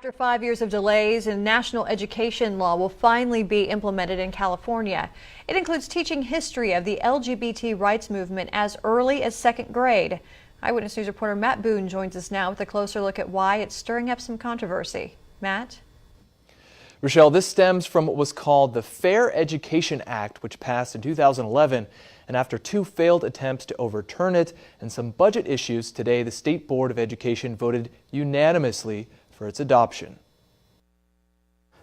After 5 years of delays, a national education law will finally be implemented in California. It includes teaching history of the LGBT rights movement as early as second grade. Eyewitness News reporter Matt Boone joins us now with a closer look at why it's stirring up some controversy. Matt? Rochelle, this stems from what was called the Fair Education Act, which passed in 2011. And after two failed attempts to overturn it and some budget issues, today the State Board of Education voted unanimously for its adoption.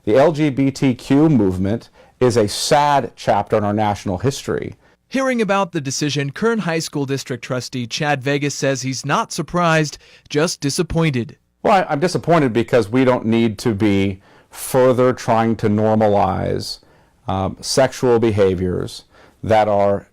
The LGBTQ movement is a sad chapter in our national history. Hearing about the decision, Kern High School District Trustee Chad Vegas says he's not surprised, just disappointed. Well, I'm disappointed because we don't need to be further trying to normalize sexual behaviors that are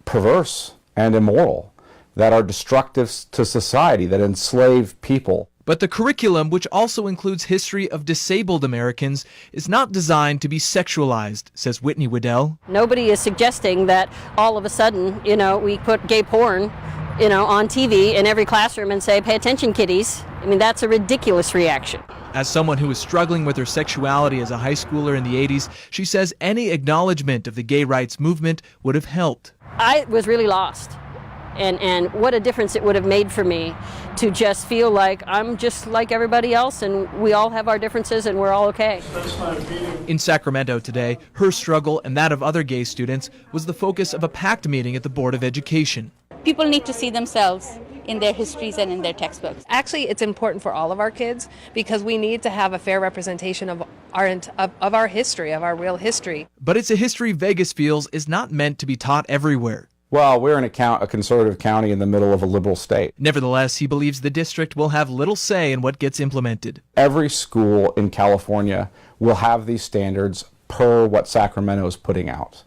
perverse and immoral, that are destructive to society, that enslave people. But the curriculum, which also includes history of disabled Americans, is not designed to be sexualized, says Whitney Waddell. Nobody is suggesting that all of a sudden, we put gay porn, on TV in every classroom and say, pay attention, kiddies. I mean, that's a ridiculous reaction. As someone who was struggling with her sexuality as a high schooler in the 80s, she says any acknowledgement of the gay rights movement would have helped. I was really lost. And what a difference it would have made for me to just feel like I'm just like everybody else and we all have our differences and we're all okay. In Sacramento today, her struggle and that of other gay students was the focus of a packed meeting at the Board of Education. People need to see themselves in their histories and in their textbooks. Actually, it's important for all of our kids because we need to have a fair representation of our history, of our real history. But it's a history Vegas feels is not meant to be taught everywhere. Well, we're in a conservative county in the middle of a liberal state. Nevertheless, he believes the district will have little say in what gets implemented. Every school in California will have these standards per what Sacramento is putting out,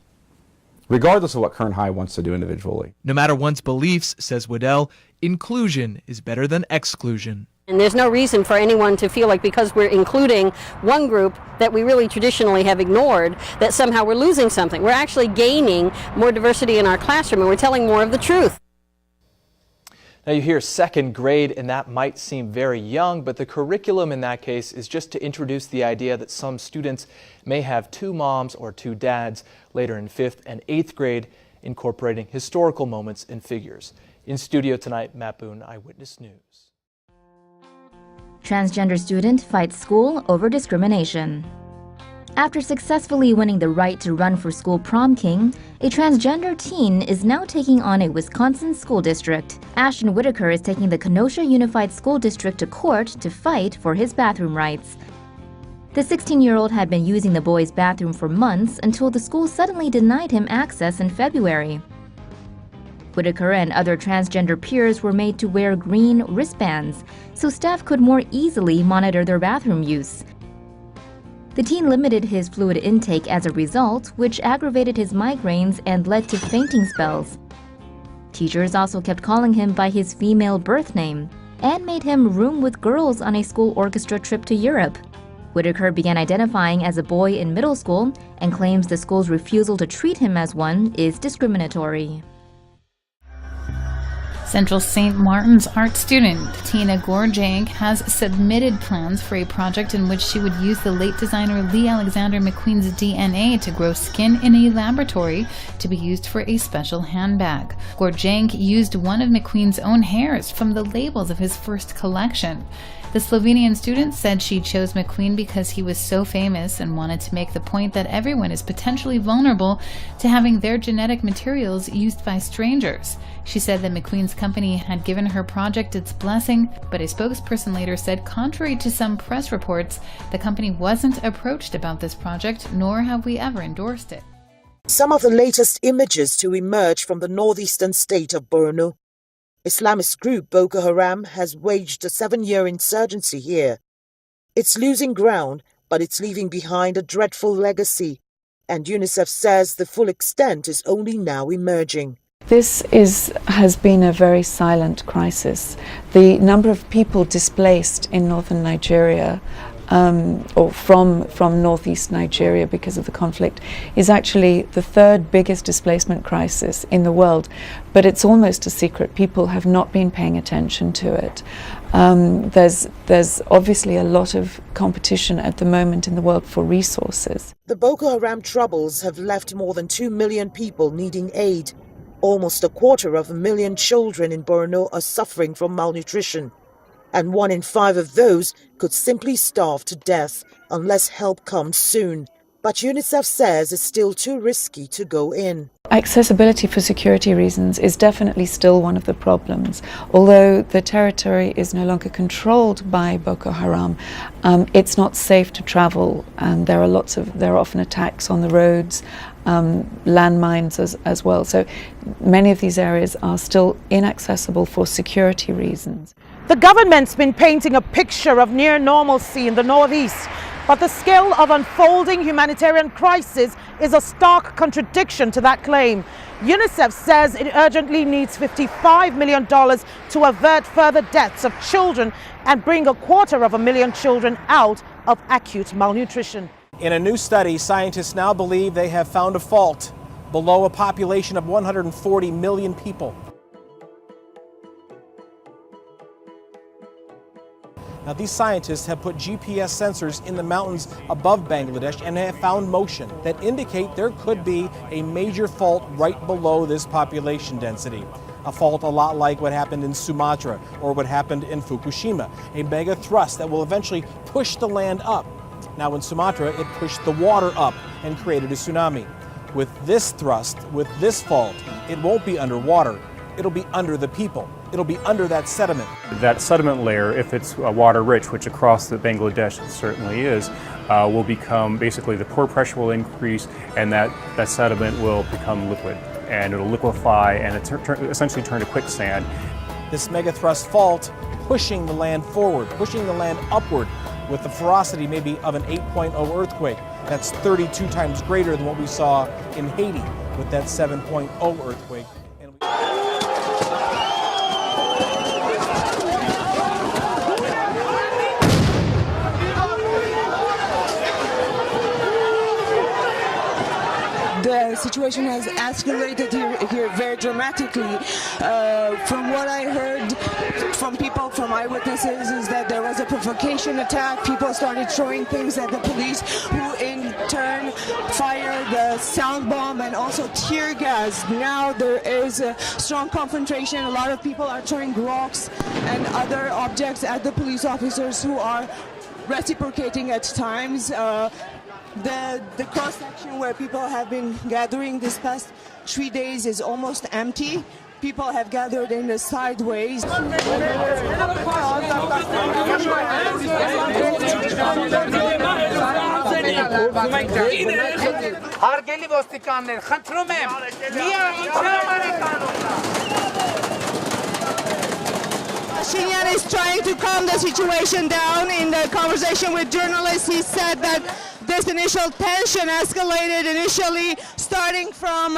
regardless of what Kern High wants to do individually. No matter one's beliefs, says Waddell, inclusion is better than exclusion. And there's no reason for anyone to feel like because we're including one group that we really traditionally have ignored, that somehow we're losing something. We're actually gaining more diversity in our classroom and we're telling more of the truth. Now you hear second grade and that might seem very young, but the curriculum in that case is just to introduce the idea that some students may have two moms or two dads. Later in 5th and 8th grade, incorporating historical moments and figures. In studio tonight, Matt Boone, Eyewitness News. Transgender student fights school over discrimination. After successfully winning the right to run for school prom king, a transgender teen is now taking on a Wisconsin school district. Ashton Whitaker is taking the Kenosha Unified School District to court to fight for his bathroom rights. The 16-year-old had been using the boys' bathroom for months until the school suddenly denied him access in February. Whitaker and other transgender peers were made to wear green wristbands so staff could more easily monitor their bathroom use. The teen limited his fluid intake as a result, which aggravated his migraines and led to fainting spells. Teachers also kept calling him by his female birth name and made him room with girls on a school orchestra trip to Europe. Whitaker began identifying as a boy in middle school and claims the school's refusal to treat him as one is discriminatory. Central St. Martin's art student Tina Gorjank has submitted plans for a project in which she would use the late designer Lee Alexander McQueen's DNA to grow skin in a laboratory to be used for a special handbag. Gorjank used one of McQueen's own hairs from the labels of his first collection. The Slovenian student said she chose McQueen because he was so famous and wanted to make the point that everyone is potentially vulnerable to having their genetic materials used by strangers. She said that McQueen's company had given her project its blessing, but a spokesperson later said contrary to some press reports, the company wasn't approached about this project, nor have we ever endorsed it. Some of the latest images to emerge from the northeastern state of Borno. Islamist group Boko Haram has waged a 7-year insurgency here. It's losing ground, but it's leaving behind a dreadful legacy, and UNICEF says the full extent is only now emerging. This has been a very silent crisis. The number of people displaced in northern Nigeria or from northeast Nigeria because of the conflict, is actually the third biggest displacement crisis in the world, but it's almost a secret. People have not been paying attention to it. There's obviously a lot of competition at the moment in the world for resources. The Boko Haram troubles have left more than 2 million people needing aid. Almost 250,000 children in Borno are suffering from malnutrition, and 1 in 5 of those could simply starve to death unless help comes soon. But UNICEF says it's still too risky to go in. Accessibility for security reasons is definitely still one of the problems. Although the territory is no longer controlled by Boko Haram, it's not safe to travel, and there are often attacks on the roads, landmines as well. So many of these areas are still inaccessible for security reasons. The government's been painting a picture of near normalcy in the northeast, but the scale of unfolding humanitarian crisis is a stark contradiction to that claim. UNICEF says it urgently needs $55 million to avert further deaths of children and bring 250,000 children out of acute malnutrition. In a new study, scientists now believe they have found a fault below a population of 140 million people. Now, these scientists have put GPS sensors in the mountains above Bangladesh and have found motion that indicate there could be a major fault right below this population density. A fault a lot like what happened in Sumatra or what happened in Fukushima, a mega thrust that will eventually push the land up. Now, in Sumatra, it pushed the water up and created a tsunami. With this thrust, with this fault, it won't be underwater. It'll be under the people. It'll be under that sediment. That sediment layer, if it's water rich, which across the Bangladesh it certainly is, will become basically the pore pressure will increase, and that sediment will become liquid, and it'll liquefy and essentially turn to quicksand. This megathrust fault pushing the land forward, pushing the land upward with the ferocity maybe of an 8.0 earthquake. That's 32 times greater than what we saw in Haiti with that 7.0 earthquake. The situation has escalated here very dramatically. From what I heard from people, from eyewitnesses, is that there was a provocation attack. People started throwing things at the police, who in turn fired the sound bomb and also tear gas. Now there is a strong confrontation. A lot of people are throwing rocks and other objects at the police officers, who are reciprocating at times. The cross-section where people have been gathering this past 3 days is almost empty. People have gathered in the sideways. Pashinyan is trying to calm the situation down. In the conversation with journalists, he said that this initial tension escalated initially starting from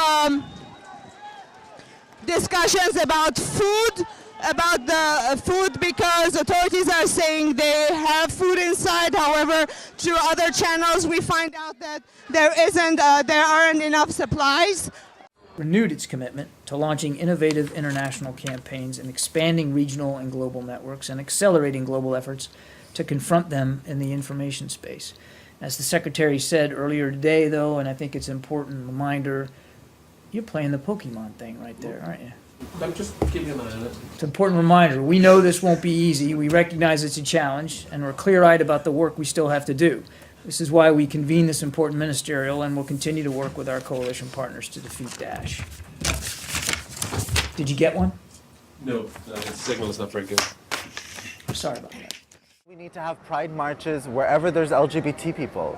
discussions about food, because authorities are saying they have food inside. However, through other channels, we find out that there aren't enough supplies. Renewed its commitment to launching innovative international campaigns and expanding regional and global networks and accelerating global efforts to confront them in the information space. As the Secretary said earlier today, though, and I think it's an important reminder, you're playing the Pokemon thing right there, aren't you? I'm just keeping an eye on it. It's an important reminder. We know this won't be easy. We recognize it's a challenge, and we're clear-eyed about the work we still have to do. This is why we convene this important ministerial, and we'll continue to work with our coalition partners to defeat Daesh. Did you get one? No, the signal is not very good. Sorry about that. We need to have pride marches wherever there's LGBT people.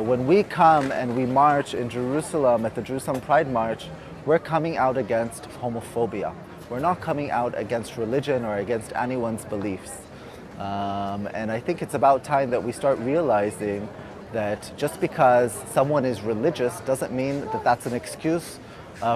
When we come and we march in Jerusalem at the Jerusalem Pride March, we're coming out against homophobia. We're not coming out against religion or against anyone's beliefs. And I think it's about time that we start realizing that just because someone is religious doesn't mean that that's an excuse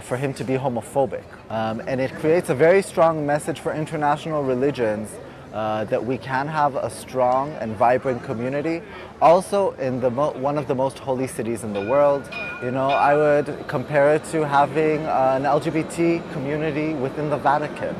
for him to be homophobic. And it creates a very strong message for international religions that we can have a strong and vibrant community, also in one of the most holy cities in the world. You know, I would compare it to having an LGBT community within the Vatican.